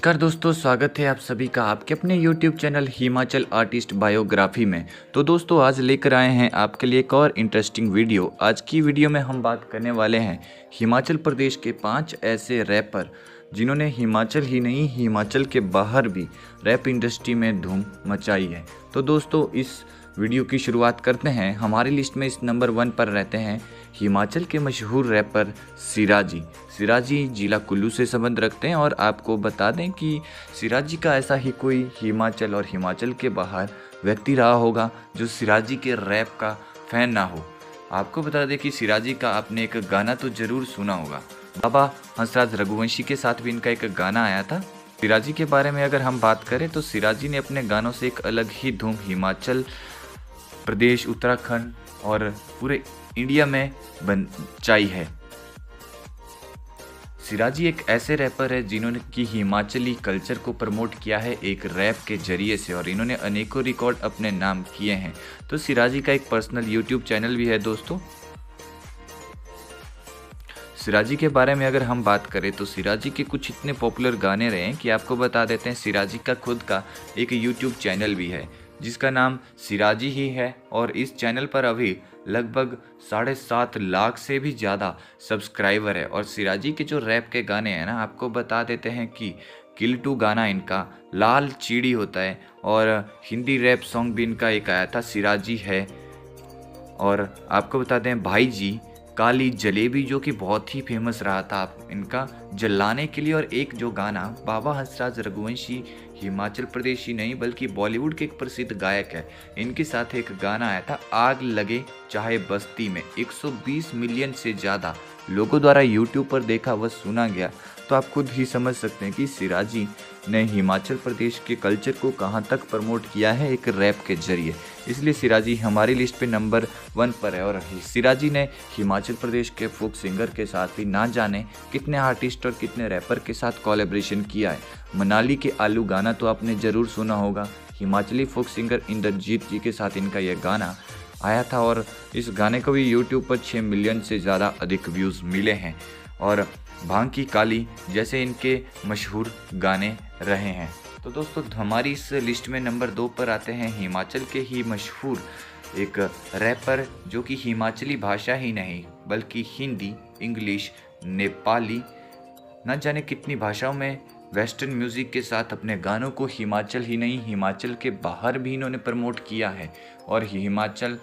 नमस्कार दोस्तों, स्वागत है आप सभी का आपके अपने YouTube channel Himachal artist biography में। तो दोस्तों आज लेकर आए हैं आपके लिए एक और इंटरेस्टिंग वीडियो। आज की वीडियो में हम बात करने वाले हैं हिमाचल प्रदेश के 5 ऐसे रैपर जिन्होंने हिमाचल ही नहीं हिमाचल के बाहर भी रैप इंडस्ट्री में धूम मचाई है। तो दोस्तों इस वीडियो की शुरुआत करते हैं। हमारी लिस्ट में इस नंबर 1 पर रहते हैं हिमाचल के मशहूर रैपर सिराजी। सिराजी जिला कुल्लू से संबंध रखते हैं और आपको बता दें कि सिराजी का ऐसा ही कोई हिमाचल और हिमाचल के बाहर व्यक्ति रहा होगा जो सिराजी के रैप का फैन ना हो। आपको बता दें कि सिराजी का आपने एक गाना तो ज़रूर सुना होगा। बाबा हंसराज रघुवंशी के साथ भी इनका एक गाना आया था। सिराजी के बारे में अगर हम बात करें तो सिराजी ने अपने गानों से एक अलग ही धूम हिमाचल प्रदेश, उत्तराखंड और पूरे इंडिया में मचाई है। सिराजी एक ऐसे रैपर है जिन्होंने की हिमाचली कल्चर को प्रमोट किया है एक रैप के जरिए से, और इन्होंने अनेकों रिकॉर्ड अपने नाम किए हैं। तो सिराजी का एक पर्सनल यूट्यूब चैनल भी है दोस्तों। सिराजी के बारे में अगर हम बात करें तो सिराजी के कुछ इतने पॉपुलर गाने रहे हैं कि आपको बता देते हैं सिराजी का खुद का एक यूट्यूब चैनल भी है जिसका नाम सिराजी ही है, और इस चैनल पर अभी लगभग 7.5 लाख से भी ज़्यादा सब्सक्राइबर है। और सिराजी के जो रैप के गाने हैं ना, आपको बता देते हैं कि किल टू गाना इनका लाल चीड़ी होता है, और हिंदी रैप सॉन्ग भी इनका एक आया था सिराजी है। और आपको बता दें भाई जी काली जलेबी जो कि बहुत ही फेमस रहा था इनका जलाने के लिए। और एक जो गाना बाबा हंसराज रघुवंशी हिमाचल प्रदेश ही नहीं बल्कि बॉलीवुड के एक प्रसिद्ध गायक है, इनके साथ एक गाना आया था आग लगे चाहे बस्ती में। 120 मिलियन से ज़्यादा लोगों द्वारा यूट्यूब पर देखा व सुना गया। तो आप खुद ही समझ सकते हैं कि सिराजी ने हिमाचल प्रदेश के कल्चर को कहां तक प्रमोट किया है एक रैप के जरिए। इसलिए सिराजी हमारी लिस्ट पे नंबर 1 पर है। और सिराजी ने हिमाचल प्रदेश के फोक सिंगर के साथ भी ना जाने कितने आर्टिस्ट और कितने रैपर के साथ कोलैबोरेशन किया है। मनाली के आलू गाना तो आपने ज़रूर सुना होगा। हिमाचली फोक सिंगर इंद्रजीत जी के साथ इनका यह गाना आया था, और इस गाने को भी यूट्यूब पर 6 मिलियन से ज़्यादा अधिक व्यूज़ मिले हैं। और भांग की काली जैसे इनके मशहूर गाने रहे हैं। तो दोस्तों हमारी इस लिस्ट में नंबर 2 पर आते हैं हिमाचल के ही मशहूर एक रैपर जो कि हिमाचली भाषा ही नहीं बल्कि हिंदी, इंग्लिश, नेपाली, न जाने कितनी भाषाओं में वेस्टर्न म्यूज़िक के साथ अपने गानों को हिमाचल ही नहीं हिमाचल के बाहर भी इन्होंने प्रमोट किया है। और हिमाचल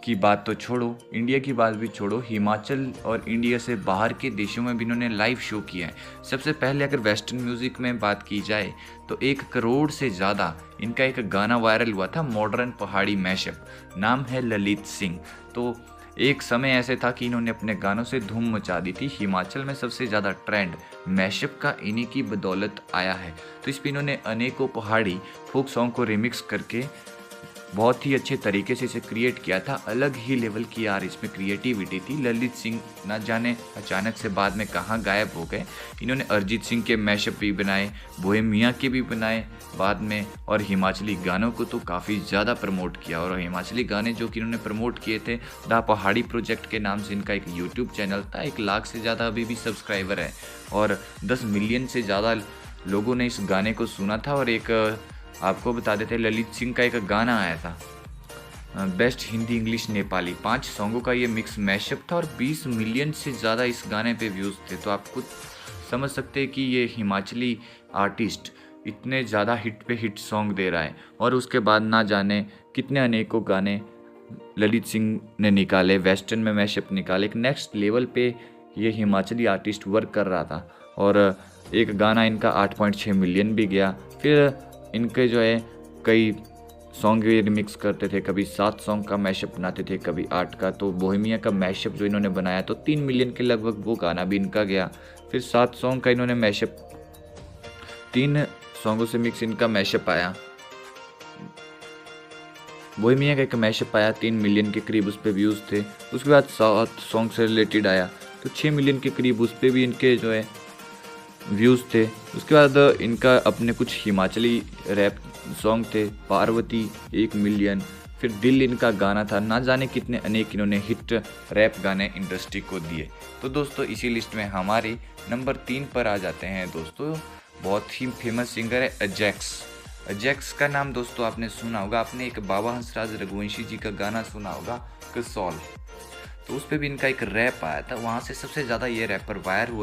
की बात तो छोड़ो, इंडिया की बात भी छोड़ो, हिमाचल और इंडिया से बाहर के देशों में भी इन्होंने लाइव शो किया है। सबसे पहले अगर वेस्टर्न म्यूज़िक में बात की जाए तो 1 करोड़ से ज़्यादा इनका एक गाना वायरल हुआ था, मॉडर्न पहाड़ी मैशअप, नाम है ललित सिंह। तो एक समय ऐसे था कि इन्होंने अपने गानों से धूम मचा दी थी। हिमाचल में सबसे ज़्यादा ट्रेंड मैशअप का इन्हीं की बदौलत आया है। तो इस पर इन्होंने अनेकों पहाड़ी फोक सॉन्ग को रिमिक्स करके बहुत ही अच्छे तरीके से इसे क्रिएट किया था। अलग ही लेवल की यार इसमें क्रिएटिविटी थी। ललित सिंह ना जाने अचानक से बाद में कहाँ गायब हो गए। इन्होंने अरिजीत सिंह के मैशअप भी बनाए, बोहेमिया के भी बनाए बाद में, और हिमाचली गानों को तो काफ़ी ज़्यादा प्रमोट किया। और हिमाचली गाने जो कि इन्होंने प्रमोट किए थे द पहाड़ी प्रोजेक्ट के नाम से इनका एक यूट्यूब चैनल था। 1 लाख से ज़्यादा अभी भी सब्सक्राइबर है, और 10 मिलियन से ज़्यादा लोगों ने इस गाने को सुना था। और एक आपको बता देते हैं ललित सिंह का एक गाना आया था बेस्ट हिंदी, इंग्लिश, नेपाली, 5 सॉन्गों का ये मिक्स मैशअप था, और 20 मिलियन से ज़्यादा इस गाने पे व्यूज़ थे। तो आप खुद समझ सकते हैं कि ये हिमाचली आर्टिस्ट इतने ज़्यादा हिट पे हिट सॉन्ग दे रहा है। और उसके बाद ना जाने कितने अनेकों गाने ललित सिंह ने निकाले, वेस्टर्न में मैशअप निकाले। एक नेक्स्ट लेवल पे ये हिमाचली आर्टिस्ट वर्क कर रहा था, और एक गाना इनका 8.6 मिलियन भी गया। फिर इनके जो है कई सॉन्ग ये रिमिक्स करते थे, कभी 7 सॉन्ग का मैशअप बनाते थे, कभी 8 का। तो बोहेमिया का मैशअप जो इन्होंने बनाया तो 3 मिलियन के लगभग वो गाना भी इनका गया। फिर 7 सॉन्ग का इन्होंने मैशअप, 3 सॉन्गों से मिक्स इनका मैशअप आया। बोहेमिया का एक मैशअप आया, 3 मिलियन के करीब उस पर व्यूज़ थे। उसके बाद 7 सॉन्ग से रिलेटेड आया तो 6 मिलियन के करीब उस पर भी इनके जो है व्यूज़ थे। उसके बाद इनका अपने कुछ हिमाचली रैप सॉन्ग थे, पार्वती 1 मिलियन, फिर दिल इनका गाना था, ना जाने कितने अनेक इन्होंने हिट रैप गाने इंडस्ट्री को दिए। तो दोस्तों इसी लिस्ट में हमारी नंबर 3 पर आ जाते हैं दोस्तों बहुत ही फेमस सिंगर है अजैक्स। अजैक्स का नाम दोस्तों आपने सुना होगा, आपने एक बाबा हंसराज रघुवंशी जी का गाना सुना होगा कसौल, तो उस पर भी इनका एक रैप आया था, वहाँ से सबसे ज़्यादा ये रैपर वायरल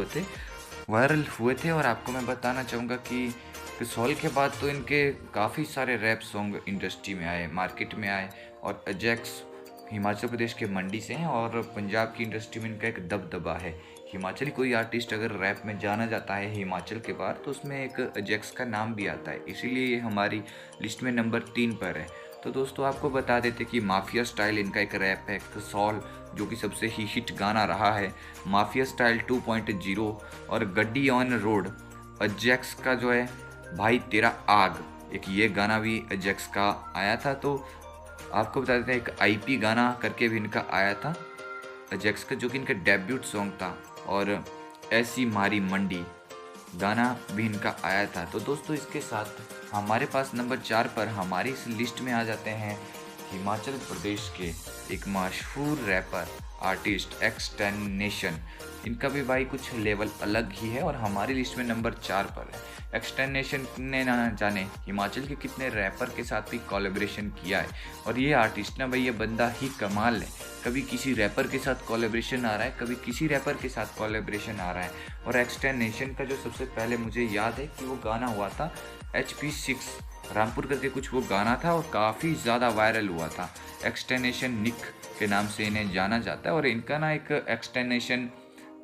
हुए थे। और आपको मैं बताना चाहूँगा कि कसौल के बाद तो इनके काफ़ी सारे रैप सॉन्ग इंडस्ट्री में आए, मार्केट में आए। और अजैक्स हिमाचल प्रदेश के मंडी से हैं और पंजाब की इंडस्ट्री में इनका एक दबदबा है। हिमाचली कोई आर्टिस्ट अगर रैप में जाना जाता है हिमाचल के बाहर तो उसमें एक अजैक्स का नाम भी आता है, इसीलिए ये हमारी लिस्ट में नंबर 3 पर है। तो दोस्तों आपको बता देते कि माफिया स्टाइल इनका एक रैप है कसौल, जो कि सबसे ही हिट गाना रहा है। माफिया स्टाइल 2.0 और गड्डी ऑन रोड अजैक्स का जो है भाई तेरा आग, एक ये गाना भी अजैक्स का आया था। तो आपको बता देते हैं एक आईपी गाना करके भी इनका आया था अजैक्स का, जो कि इनका डेब्यूट सॉन्ग था। और ऐसी मारी मंडी गाना भी इनका आया था। तो दोस्तों इसके साथ हमारे पास नंबर 4 पर हमारी इस लिस्ट में आ जाते हैं हिमाचल प्रदेश के एक मशहूर रैपर आर्टिस्ट एक्सटेंनेशन। इनका भी भाई कुछ लेवल अलग ही है और हमारी लिस्ट में नंबर 4 पर है। एक्सटेंनेशन ने ना जाने हिमाचल के कितने रैपर के साथ भी कोलैबोरेशन किया है। और ये आर्टिस्ट ना भाई, ये बंदा ही कमाल है, कभी किसी रैपर के साथ कोलैबोरेशन आ रहा है, कभी किसी रैपर के साथ कोलैबोरेशन आ रहा है। और एक्सटेंनेशन का जो सबसे पहले मुझे याद है कि वो गाना हुआ था HP6 रामपुर करके कुछ वो गाना था और काफ़ी ज़्यादा वायरल हुआ था। एक्सटेंनेशन निक के नाम से इन्हें जाना जाता है और इनका ना एक एक्सटेंनेशन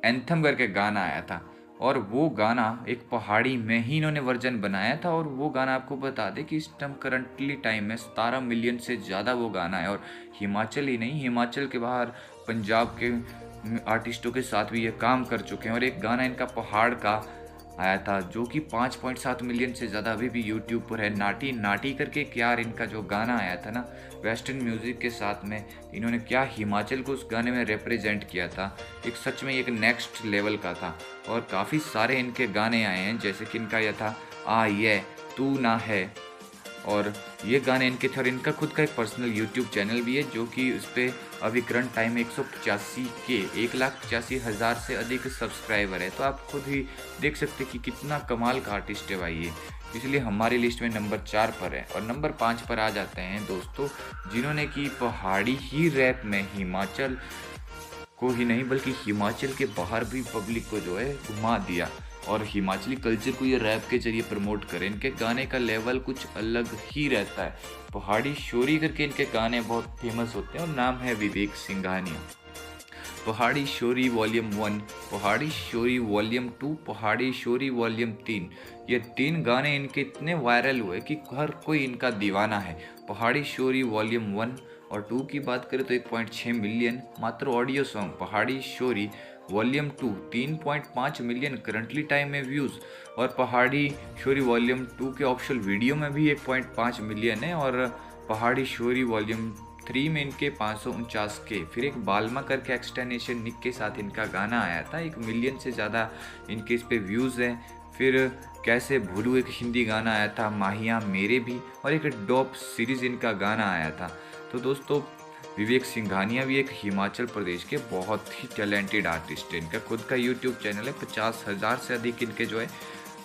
एंथम करके गाना आया था और वो गाना एक पहाड़ी में ही इन्होंने वर्जन बनाया था। और वो गाना आपको बता दें कि इस टाइम करंटली टाइम में 17 मिलियन से ज़्यादा वो गाना है। और हिमाचल ही नहीं, हिमाचल के बाहर पंजाब के आर्टिस्टों के साथ भी ये काम कर चुके हैं। और एक गाना इनका पहाड़ का आया था जो कि 5.7 मिलियन से ज़्यादा अभी भी यूट्यूब पर है। नाटी नाटी करके यार इनका जो गाना आया था ना वेस्टर्न म्यूज़िक के साथ में, इन्होंने क्या हिमाचल को उस गाने में रिप्रेजेंट किया था, एक सच में एक नेक्स्ट लेवल का था। और काफ़ी सारे इनके गाने आए हैं, जैसे कि इनका यह था आ ये तू ना है, और ये गाने इनके थे। और इनका खुद का एक पर्सनल यूट्यूब चैनल भी है जो कि उस पर अभी करंट टाइम में 185,00,000 से अधिक सब्सक्राइबर है। तो आप खुद ही देख सकते कि कितना कमाल का आर्टिस्ट है भाई ये, इसलिए हमारी लिस्ट में नंबर 4 पर है। और नंबर 5 पर आ जाते हैं दोस्तों जिन्होंने कि पहाड़ी ही रैप में हिमाचल को ही नहीं बल्कि हिमाचल के बाहर भी पब्लिक को जो है घुमा दिया और हिमाचली कल्चर को ये रैप के जरिए प्रमोट करें। इनके गाने का लेवल कुछ अलग ही रहता है। पहाड़ी शोरी करके इनके गाने बहुत फेमस होते हैं और नाम है विवेक सिंघानिया। पहाड़ी शोरी वॉल्यूम 1, पहाड़ी शोरी वॉल्यूम 2, पहाड़ी शोरी वॉल्यूम 3, ये 3 गाने इनके इतने वायरल हुए कि हर कोई इनका दीवाना है। पहाड़ी शोरी वॉल्यूम 1 और 2 की बात करें तो 1.6 मिलियन मात्र ऑडियो सॉन्ग। पहाड़ी शोरी वॉल्यूम 2 3.5 मिलियन करंटली टाइम में व्यूज़। और पहाड़ी शोरी वॉल्यूम 2 के ऑफिशियल वीडियो में भी 1.5 मिलियन है। और पहाड़ी शोरी वॉल्यूम 3 में इनके 549 के। फिर एक बालमा करके एक्सटेंनेशन निक के साथ इनका गाना आया था, 1 मिलियन से ज़्यादा इनके इस पे व्यूज़ हैं। फिर कैसे भूलू एक हिंदी गाना आया था, माहिया मेरे भी, और एक डॉप सीरीज़ इनका गाना आया था। तो दोस्तों विवेक सिंघानिया भी एक हिमाचल प्रदेश के बहुत ही टैलेंटेड आर्टिस्ट है। इनका खुद का यूट्यूब चैनल है, 50,000 से अधिक इनके जो है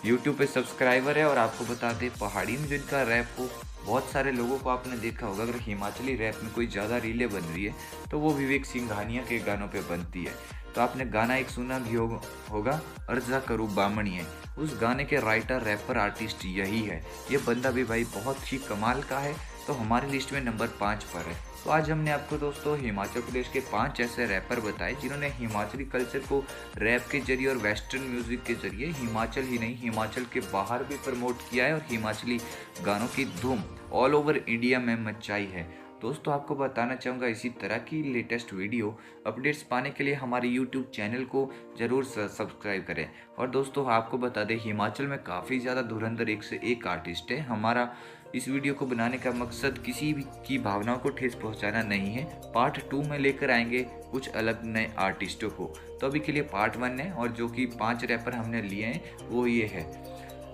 यूट्यूब पे सब्सक्राइबर है। और आपको बता दें पहाड़ी में जो इनका रैप हो, बहुत सारे लोगों को आपने देखा होगा, अगर हिमाचली रैप में कोई ज़्यादा रीलें बन रही है तो वो विवेक सिंघानिया के गानों पे बनती है। तो आपने गाना एक सुना भी होगा अर्जा करू बामणी है, उस गाने के राइटर रैपर आर्टिस्ट यही है। ये बंदा भी भाई बहुत ही कमाल का है, तो हमारी लिस्ट में नंबर 5 पर है। तो आज हमने आपको दोस्तों हिमाचल प्रदेश के 5 ऐसे रैपर बताए जिन्होंने हिमाचली कल्चर को रैप के जरिए और वेस्टर्न म्यूज़िक के जरिए हिमाचल ही नहीं हिमाचल के बाहर भी प्रमोट किया है और हिमाचली गानों की धूम ऑल ओवर इंडिया में मचाई है। दोस्तों आपको बताना चाहूँगा इसी तरह की लेटेस्ट वीडियो अपडेट्स पाने के लिए हमारे यूट्यूब चैनल को ज़रूर सब्सक्राइब करें। और दोस्तों आपको बता दें हिमाचल में काफ़ी ज़्यादा धुरंधर एक से एक आर्टिस्ट है। हमारा इस वीडियो को बनाने का मकसद किसी भी की भावनाओं को ठेस पहुंचाना नहीं है। पार्ट 2 में लेकर आएंगे कुछ अलग नए आर्टिस्टों को। तो अभी के लिए पार्ट 1 है और जो कि 5 रैपर हमने लिए हैं वो ये है।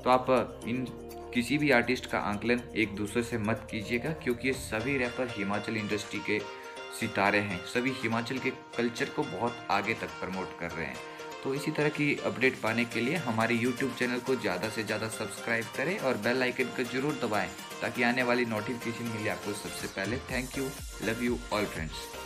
तो आप इन किसी भी आर्टिस्ट का आंकलन एक दूसरे से मत कीजिएगा, क्योंकि ये सभी रैपर हिमाचल इंडस्ट्री के सितारे हैं, सभी हिमाचल के कल्चर को बहुत आगे तक प्रमोट कर रहे हैं। तो इसी तरह की अपडेट पाने के लिए हमारे यूट्यूब चैनल को ज़्यादा से ज़्यादा सब्सक्राइब करें और बेल आइकन को ज़रूर दबाएं ताकि आने वाली नोटिफिकेशन मिले आपको सबसे पहले। Thank you, love you all friends.